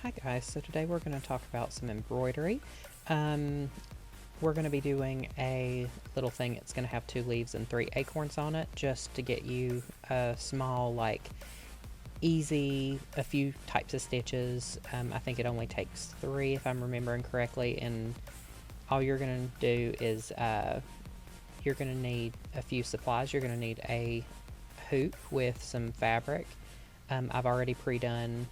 Hi guys, so today we're going to talk about some embroidery. We're going to be doing a little thing. It's going to have 2 leaves and 3 acorns on it, just to get you a small, easy, a few types of stitches. I think it only takes 3 if I'm remembering correctly, and all you're going to do is you're going to need a few supplies. You're going to need a hoop with some fabric. I've already pre-done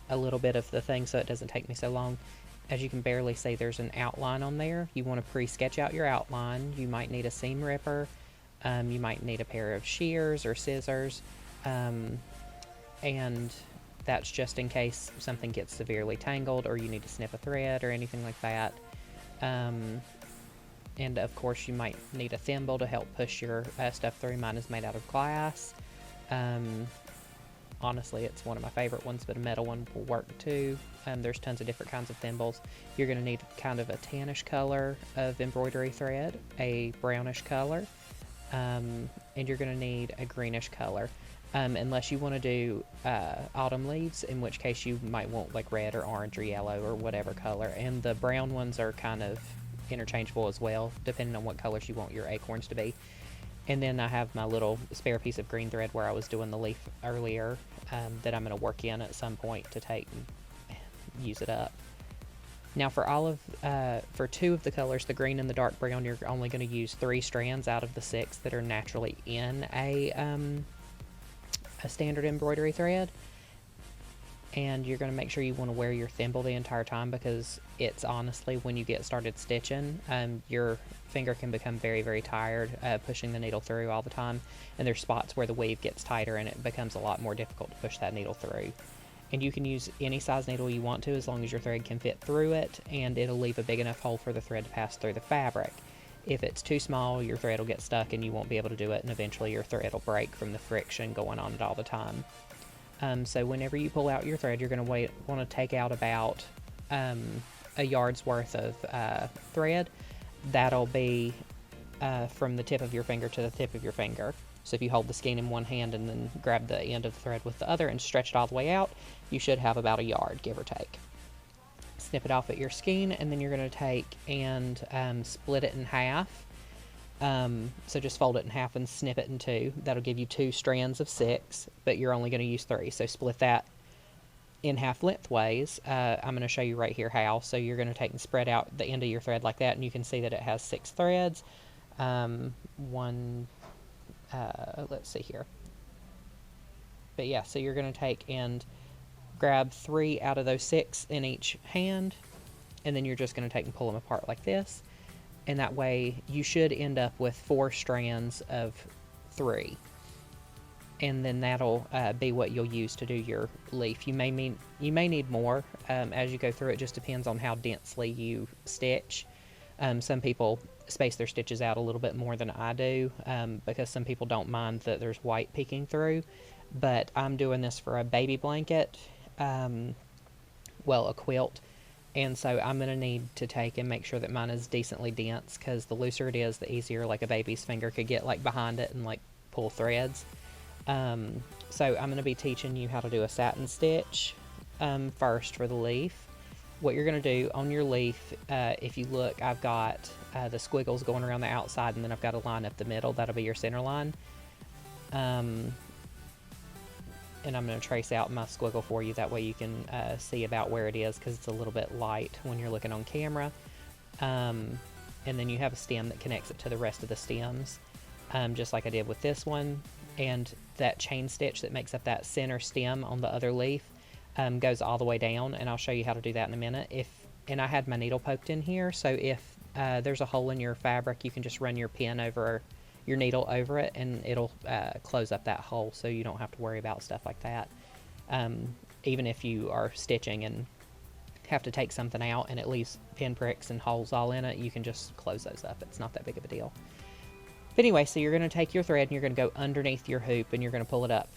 a little bit of the thing so it doesn't take me so long. As you can barely see, there's an outline on there. You want to pre-sketch out your outline. You might need a seam ripper. You might need a pair of shears or scissors. And that's just in case something gets severely tangled or you need to snip a thread or anything like that. And of course you might need a thimble to help push your stuff through. Mine is made out of glass. Honestly, it's one of my favorite ones, but a metal one will work too. There's tons of different kinds of thimbles. You're going to need kind of a tannish color of embroidery thread, a brownish color, and you're going to need a greenish color. Unless you want to do autumn leaves, in which case you might want like red or orange or yellow or whatever color. And the brown ones are kind of interchangeable as well, depending on what colors you want your acorns to be. And then I have my little spare piece of green thread where I was doing the leaf earlier, that I'm going to work in at some point to take and use it up. Now for for 2 of the colors, the green and the dark brown, you're only going to use 3 strands out of the 6 that are naturally in a standard embroidery thread. And you're going to make sure you want to wear your thimble the entire time, because it's honestly, when you get started stitching, your finger can become very, very tired pushing the needle through all the time. And there's spots where the weave gets tighter and it becomes a lot more difficult to push that needle through. And you can use any size needle you want to, as long as your thread can fit through it, and it'll leave a big enough hole for the thread to pass through the fabric. If it's too small, your thread will get stuck and you won't be able to do it, and eventually your thread will break from the friction going on it all the time. So whenever you pull out your thread, you're going to want to take out about a yard's worth of thread. That'll be from the tip of your finger to the tip of your finger. So if you hold the skein in one hand and then grab the end of the thread with the other and stretch it all the way out, you should have about a yard, give or take. Snip it off at your skein, and then you're going to take and split it in half. So just fold it in half and snip it in 2. That'll give you 2 strands of 6, but you're only going to use 3. So split that in half lengthways. I'm going to show you right here how. So you're going to take and spread out the end of your thread like that, and you can see that it has 6 threads. Let's see here. But yeah, so you're going to take and grab 3 out of those 6 in each hand, and then you're just going to take and pull them apart like this. And that way you should end up with 4 strands of 3. And then that'll be what you'll use to do your leaf. You may need more as you go through. It just depends on how densely you stitch. Some people space their stitches out a little bit more than I do, because some people don't mind that there's white peeking through. But I'm doing this for a baby blanket, a quilt. And so I'm going to need to take and make sure that mine is decently dense, because the looser it is, the easier like a baby's finger could get like behind it and like pull threads. So I'm going to be teaching you how to do a satin stitch first for the leaf. What you're going to do on your leaf, if you look, I've got the squiggles going around the outside, and then I've got a line up the middle. That'll be your center line. And I'm going to trace out my squiggle for you. That way you can see about where it is, because it's a little bit light when you're looking on camera. And then you have a stem that connects it to the rest of the stems, just like I did with this one. And that chain stitch that makes up that center stem on the other leaf goes all the way down, and I'll show you how to do that in a minute. And I had my needle poked in here, so if there's a hole in your fabric, you can just run your pin over your needle over it, and it'll close up that hole, so you don't have to worry about stuff like that. Even if you are stitching and have to take something out and it leaves pin pricks and holes all in it, you can just close those up. It's not that big of a deal. But anyway, so you're going to take your thread and you're going to go underneath your hoop, and you're going to pull it up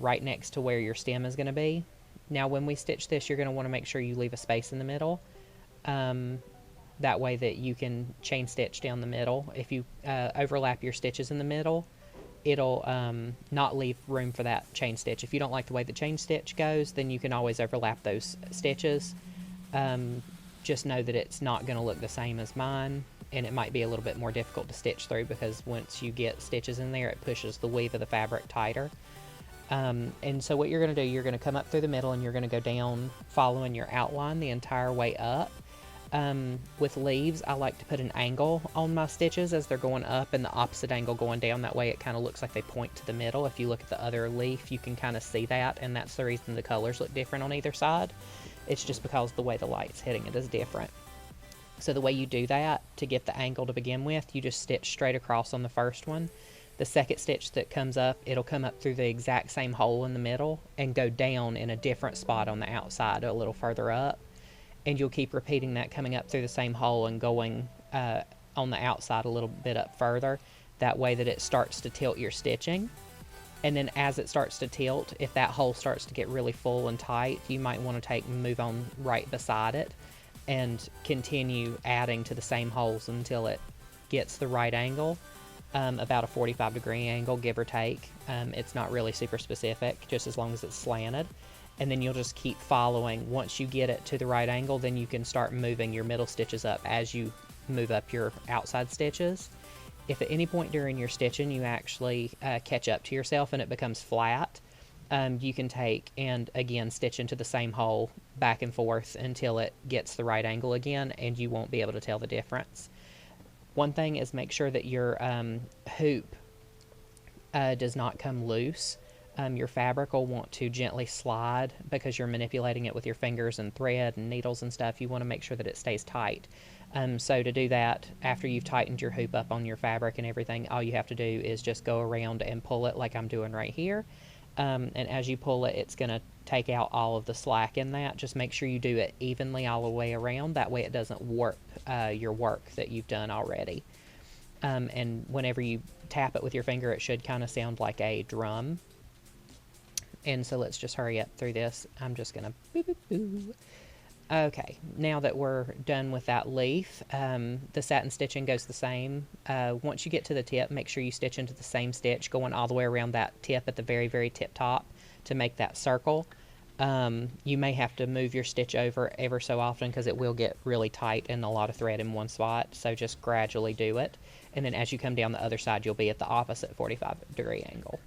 right next to where your stem is going to be. Now when we stitch this, you're going to want to make sure you leave a space in the middle. That way that you can chain stitch down the middle. If you overlap your stitches in the middle, it'll not leave room for that chain stitch. If you don't like the way the chain stitch goes, then you can always overlap those stitches. Just know that it's not going to look the same as mine, and it might be a little bit more difficult to stitch through because once you get stitches in there, it pushes the weave of the fabric tighter. And so what you're going to do, you're going to come up through the middle and you're going to go down following your outline the entire way up. With leaves, I like to put an angle on my stitches as they're going up and the opposite angle going down. That way it kind of looks like they point to the middle. If you look at the other leaf, you can kind of see that, and that's the reason the colors look different on either side. It's just because the way the light's hitting it is different. So the way you do that, to get the angle to begin with, you just stitch straight across on the first one. The second stitch that comes up, it'll come up through the exact same hole in the middle and go down in a different spot on the outside a little further up. And you'll keep repeating that, coming up through the same hole and going on the outside a little bit up further. That way that it starts to tilt your stitching. And then as it starts to tilt, if that hole starts to get really full and tight, you might want to take and move on right beside it and continue adding to the same holes until it gets the right angle, about a 45-degree angle, give or take. It's not really super specific, just as long as it's slanted. And then you'll just keep following. Once you get it to the right angle, then you can start moving your middle stitches up as you move up your outside stitches. If at any point during your stitching you actually catch up to yourself and it becomes flat, you can take and again stitch into the same hole back and forth until it gets the right angle again, and you won't be able to tell the difference. One thing is make sure that your hoop does not come loose. Your fabric will want to gently slide because you're manipulating it with your fingers and thread and needles and stuff. You want to make sure that it stays tight. So to do that, after you've tightened your hoop up on your fabric and everything, all you have to do is just go around and pull it like I'm doing right here. And as you pull it, it's going to take out all of the slack in that. Just make sure you do it evenly all the way around. That way it doesn't warp your work that you've done already. And whenever you tap it with your finger, it should kind of sound like a drum. And so let's just hurry up through this. I'm just going to boo, boo, boo. Okay, now that we're done with that leaf, the satin stitching goes the same. Once you get to the tip, make sure you stitch into the same stitch, going all the way around that tip at the very, very tip top to make that circle. You may have to move your stitch over ever so often because it will get really tight and a lot of thread in one spot, so just gradually do it. And then as you come down the other side, you'll be at the opposite 45-degree angle.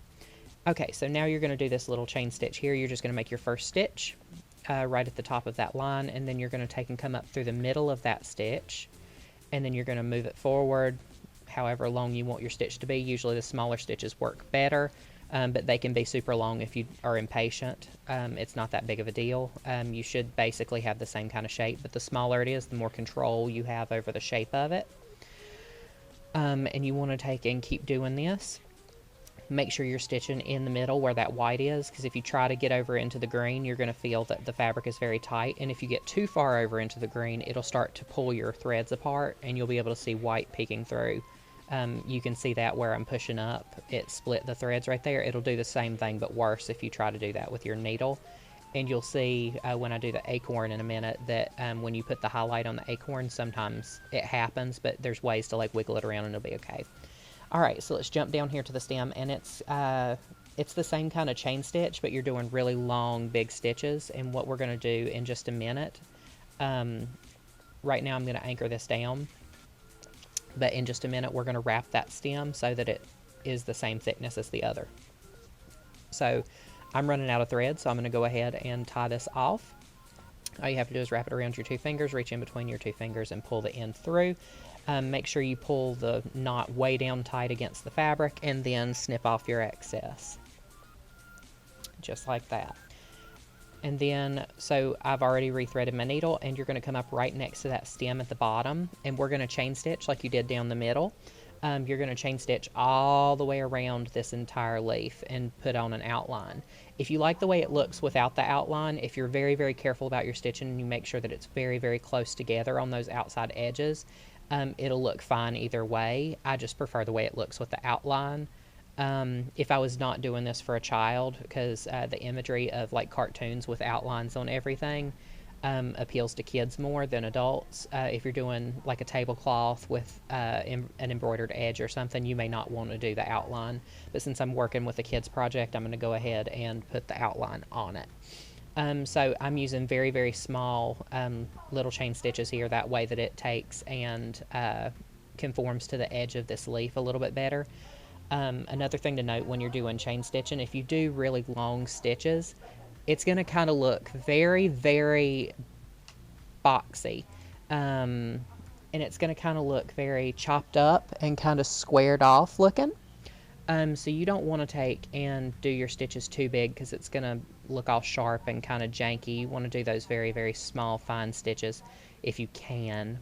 Okay, so now you're going to do this little chain stitch here. You're just going to make your first stitch right at the top of that line, and then you're going to take and come up through the middle of that stitch, and then you're going to move it forward however long you want your stitch to be. Usually the smaller stitches work better, but they can be super long if you are impatient. It's not that big of a deal. You should basically have the same kind of shape, but the smaller it is, the more control you have over the shape of it. And you want to take and keep doing this. Make sure you're stitching in the middle where that white is, because if you try to get over into the green, you're going to feel that the fabric is very tight, and if you get too far over into the green, it'll start to pull your threads apart and you'll be able to see white peeking through. You can see that where I'm pushing up, it split the threads right there. It'll do the same thing but worse if you try to do that with your needle. And you'll see when I do the acorn in a minute that when you put the highlight on the acorn, sometimes it happens, but there's ways to like wiggle it around and it'll be okay. Alright, so let's jump down here to the stem, and it's the same kind of chain stitch, but you're doing really long, big stitches. And what we're going to do in just a minute, right now I'm going to anchor this down, but in just a minute we're going to wrap that stem so that it is the same thickness as the other. So I'm running out of thread, so I'm going to go ahead and tie this off. All you have to do is wrap it around your two fingers, reach in between your two fingers and pull the end through. Make sure you pull the knot way down tight against the fabric and then snip off your excess. Just like that. And then, so I've already rethreaded my needle, and you're going to come up right next to that stem at the bottom, and we're going to chain stitch like you did down the middle. You're going to chain stitch all the way around this entire leaf and put on an outline. If you like the way it looks without the outline, if you're very, very careful about your stitching and you make sure that it's very, very close together on those outside edges, it'll look fine either way. I just prefer the way it looks with the outline. If I was not doing this for a child, because the imagery of like cartoons with outlines on everything, appeals to kids more than adults. If you're doing like a tablecloth with an embroidered edge or something, you may not want to do the outline. But since I'm working with a kids project, I'm going to go ahead and put the outline on it. So I'm using very, very small little chain stitches here. That way that it takes and conforms to the edge of this leaf a little bit better. Another thing to note when you're doing chain stitching, if you do really long stitches, it's going to kind of look very, very boxy. And it's going to kind of look very chopped up and kind of squared off looking. So you don't want to take and do your stitches too big because it's going to look all sharp and kind of janky. You want to do those very, very small, fine stitches if you can.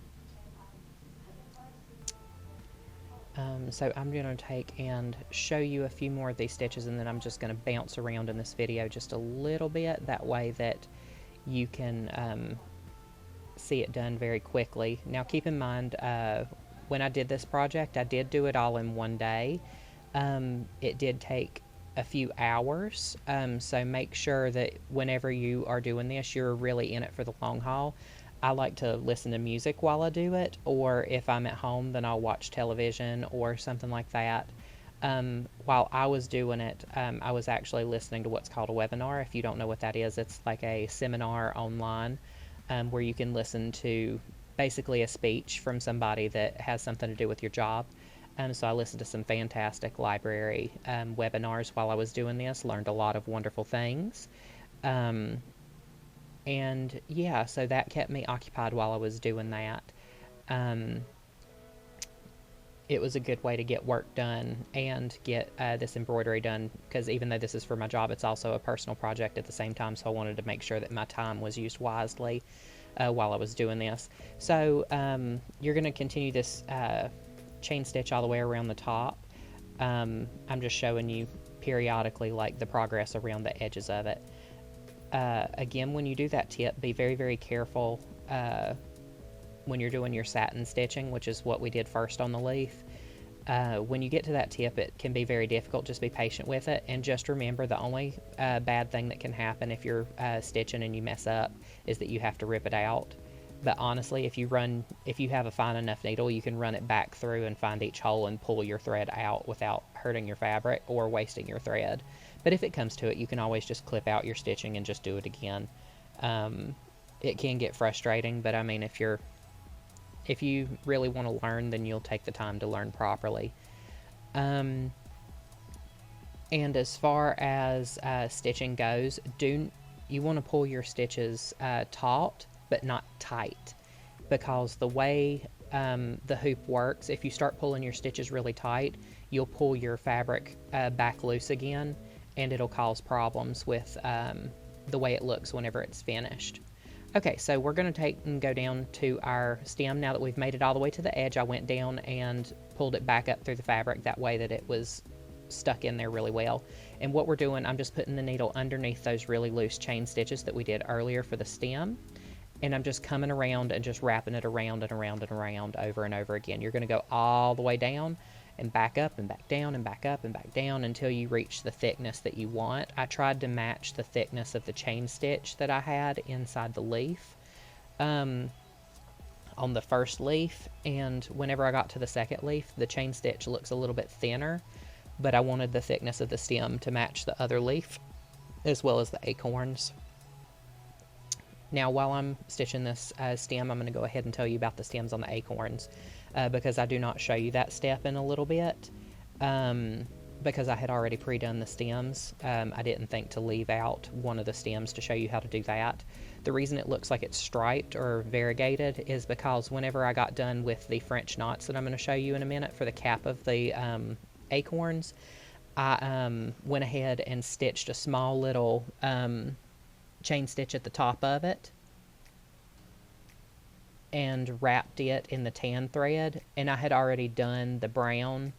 So I'm going to take and show you a few more of these stitches, and then I'm just going to bounce around in this video just a little bit. That way that you can see it done very quickly. Now keep in mind, when I did this project, I did do it all in one day. It did take a few hours, so make sure that whenever you are doing this, you're really in it for the long haul. I like to listen to music while I do it, or if I'm at home, then I'll watch television or something like that. While I was doing it, I was actually listening to what's called a webinar. If you don't know what that is, it's like a seminar online where you can listen to basically a speech from somebody that has something to do with your job. So I listened to some fantastic library webinars while I was doing this, learned a lot of wonderful things. And yeah, so that kept me occupied while I was doing that. It was a good way to get work done and get this embroidery done, because even though this is for my job, it's also a personal project at the same time, so I wanted to make sure that my time was used wisely while I was doing this. So you're going to continue this chain stitch all the way around the top. I'm just showing you periodically like the progress around the edges of it. Again, when you do that tip, be very, very careful when you're doing your satin stitching, which is what we did first on the leaf. When you get to that tip, it can be very difficult. Just be patient with it, and just remember the only bad thing that can happen if you're stitching and you mess up is that you have to rip it out. But honestly, if you have a fine enough needle, you can run it back through and find each hole and pull your thread out without hurting your fabric or wasting your thread. But if it comes to it, you can always just clip out your stitching and just do it again. It can get frustrating, but I mean, if you really want to learn, then you'll take the time to learn properly. And as far as stitching goes, you want to pull your stitches taut, but not tight, because the way the hoop works, if you start pulling your stitches really tight, you'll pull your fabric back loose again, and it'll cause problems with the way it looks whenever it's finished. Okay, so we're going to take and go down to our stem. Now that we've made it all the way to the edge, I went down and pulled it back up through the fabric, that way that it was stuck in there really well. And what we're doing, I'm just putting the needle underneath those really loose chain stitches that we did earlier for the stem, and I'm just coming around and just wrapping it around and around and around over and over again. You're going to go all the way down and back up and back down and back up and back down until you reach the thickness that you want. I tried to match the thickness of the chain stitch that I had inside the leaf on the first leaf, and whenever I got to the second leaf, the chain stitch looks a little bit thinner, but I wanted the thickness of the stem to match the other leaf as well as the acorns. Now, while I'm stitching this stem, I'm going to go ahead and tell you about the stems on the acorns, because I do not show you that step in a little bit, because I had already pre-done the stems. I didn't think to leave out one of the stems to show you how to do that. The reason it looks like it's striped or variegated is because whenever I got done with the French knots that I'm going to show you in a minute for the cap of the acorns, I went ahead and stitched a small little chain stitch at the top of it and wrapped it in the tan thread, and I had already done the brown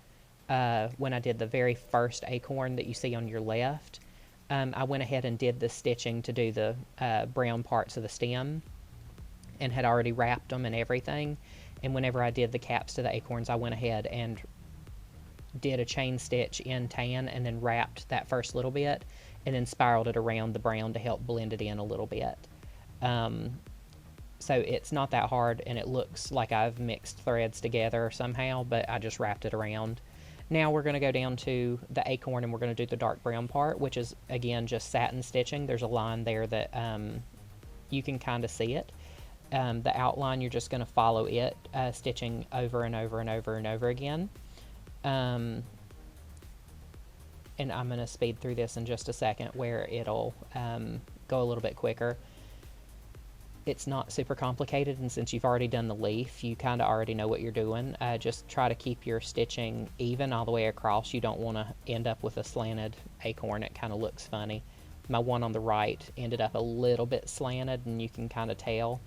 when I did the very first acorn that you see on your left. I went ahead and did the stitching to do the brown parts of the stem and had already wrapped them and everything, and whenever I did the caps to the acorns, I went ahead and did a chain stitch in tan and then wrapped that first little bit and then spiraled it around the brown to help blend it in a little bit. So it's not that hard, and it looks like I've mixed threads together somehow, but I just wrapped it around. Now we're going to go down to the acorn, and we're going to do the dark brown part, which is, again, just satin stitching. There's a line there that you can kind of see it. The outline, you're just going to follow it, stitching over and over and over and over again. And I'm going to speed through this in just a second where it'll go a little bit quicker. It's not super complicated, and since you've already done the leaf, you kind of already know what you're doing. Just try to keep your stitching even all the way across. You don't want to end up with a slanted acorn. It kind of looks funny. My one on the right ended up a little bit slanted, and you can kind of tell.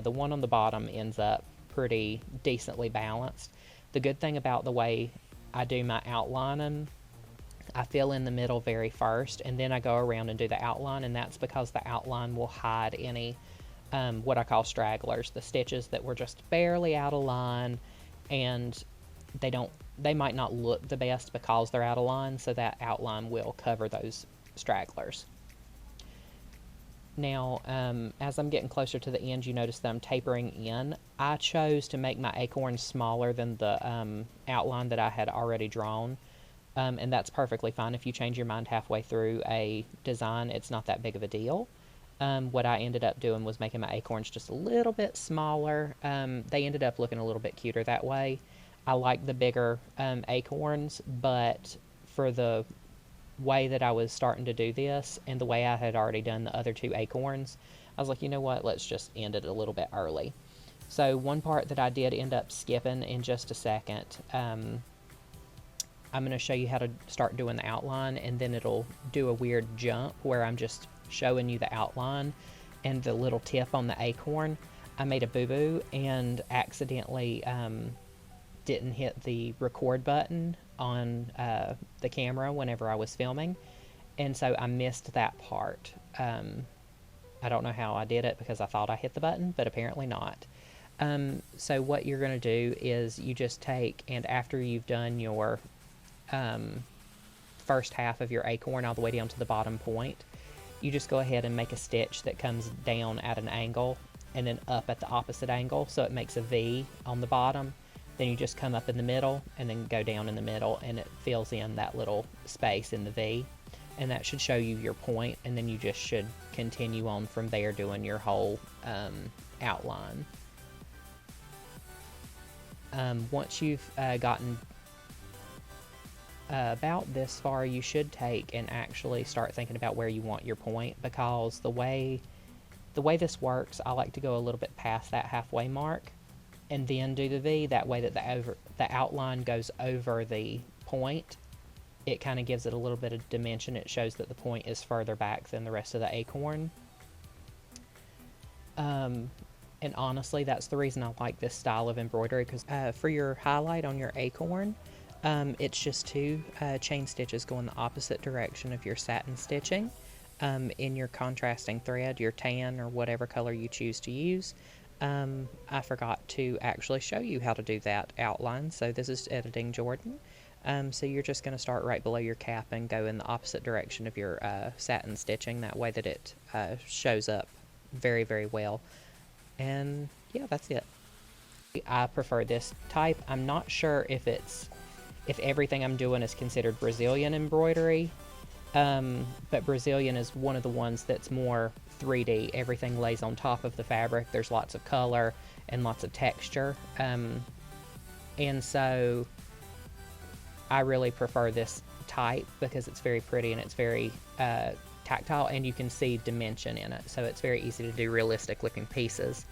The one on the bottom ends up pretty decently balanced. The good thing about the way I do my outlining, I fill in the middle very first, and then I go around and do the outline, and that's because the outline will hide any what I call stragglers, the stitches that were just barely out of line, and they might not look the best because they're out of line, so that outline will cover those stragglers. Now, as I'm getting closer to the end, you notice that I'm tapering in. I chose to make my acorn smaller than the outline that I had already drawn, and that's perfectly fine. If you change your mind halfway through a design, it's not that big of a deal. What I ended up doing was making my acorns just a little bit smaller. They ended up looking a little bit cuter that way. I like the bigger acorns, but for the way that I was starting to do this and the way I had already done the other two acorns, I was like, you know what, let's just end it a little bit early. So one part that I did end up skipping in just a second, I'm going to show you how to start doing the outline, and then it'll do a weird jump where I'm just showing you the outline and the little tip on the acorn. I made a boo-boo and accidentally didn't hit the record button on the camera whenever I was filming, and so I missed that part. I don't know how I did it because I thought I hit the button, but apparently not. So what you're going to do is you just take, and after you've done your first half of your acorn all the way down to the bottom point, you just go ahead and make a stitch that comes down at an angle and then up at the opposite angle, so it makes a V on the bottom. Then you just come up in the middle and then go down in the middle, and it fills in that little space in the V, and that should show you your point, and then you just should continue on from there doing your whole outline. Once you've gotten about this far, you should take and actually start thinking about where you want your point, because the way this works, I like to go a little bit past that halfway mark and then do the V. That way that the outline goes over the point. It kind of gives it a little bit of dimension. It shows that the point is further back than the rest of the acorn. And honestly, that's the reason I like this style of embroidery, because for your highlight on your acorn, it's just two chain stitches going the opposite direction of your satin stitching in your contrasting thread, your tan or whatever color you choose to use. I forgot to actually show you how to do that outline, so this is editing Jordan. So you're just going to start right below your cap and go in the opposite direction of your satin stitching, that way that it shows up very, very well. And yeah, that's it. I prefer this type. I'm not sure if everything I'm doing is considered Brazilian embroidery, but Brazilian is one of the ones that's more 3D. Everything lays on top of the fabric. There's lots of color and lots of texture, and so I really prefer this type because it's very pretty and it's very tactile, and you can see dimension in it, so it's very easy to do realistic looking pieces.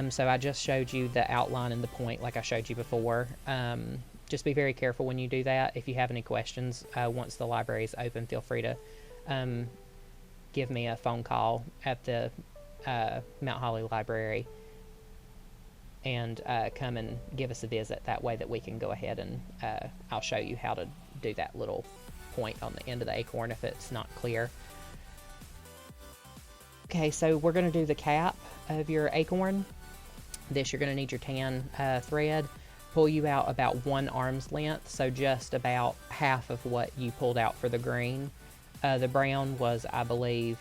So I just showed you the outline and the point like I showed you before. Just be very careful when you do that. If you have any questions, once the library is open, feel free to give me a phone call at the Mount Holly Library and come and give us a visit. That way that we can go ahead and I'll show you how to do that little point on the end of the acorn if it's not clear. Okay, so we're going to do the cap of your acorn. This, you're going to need your tan thread. Pull you out about 1 arm's length, so just about half of what you pulled out for the green. The brown was, I believe,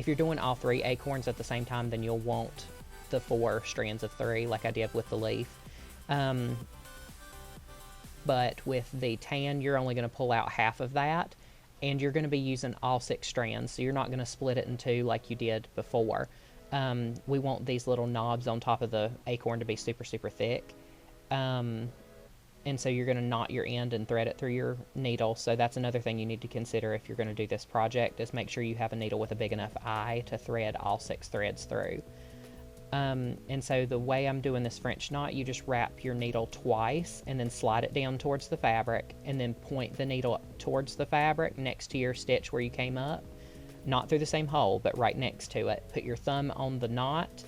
If you're doing all 3 acorns at the same time, then you'll want the 4 strands of 3 like I did with the leaf. But with the tan, you're only going to pull out half of that, and you're going to be using all 6 strands, so you're not going to split it in 2 like you did before. We want these little knobs on top of the acorn to be super, super thick. And so you're going to knot your end and thread it through your needle. So that's another thing you need to consider if you're going to do this project, is make sure you have a needle with a big enough eye to thread all 6 threads through. And so the way I'm doing this French knot, you just wrap your needle twice and then slide it down towards the fabric, and then point the needle towards the fabric next to your stitch where you came up. Not through the same hole, but right next to it. Put your thumb on the knot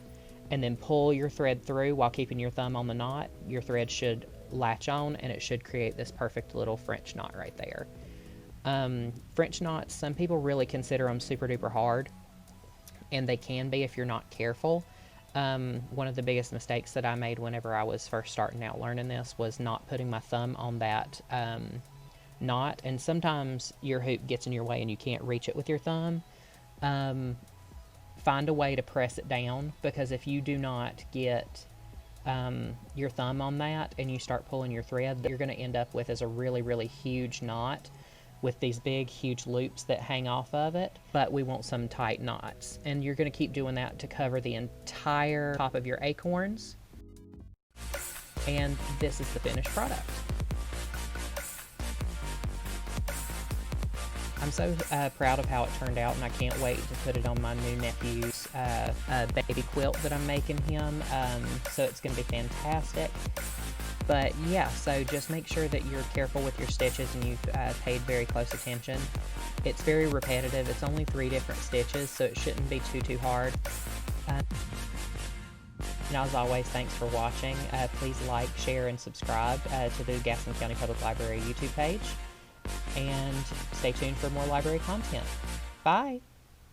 and then pull your thread through while keeping your thumb on the knot. Your thread should latch on, and it should create this perfect little French knot right there. French knots, some people really consider them super duper hard, and they can be if you're not careful. One of the biggest mistakes that I made whenever I was first starting out learning this was not putting my thumb on that knot, and sometimes your hoop gets in your way and you can't reach it with your thumb. Find a way to press it down, because if you do not get your thumb on that and you start pulling your thread, you're going to end up with is a really, really huge knot with these big, huge loops that hang off of it. But we want some tight knots, and you're going to keep doing that to cover the entire top of your acorns. And this is the finished product. I'm so proud of how it turned out, and I can't wait to put it on my new nephew's baby quilt that I'm making him. So it's going to be fantastic. But yeah, so just make sure that you're careful with your stitches and you've paid very close attention. It's very repetitive. It's only 3 different stitches, so it shouldn't be too hard. And as always, thanks for watching. Please like, share, and subscribe to the Gaston County Public Library YouTube page. And stay tuned for more library content. Bye!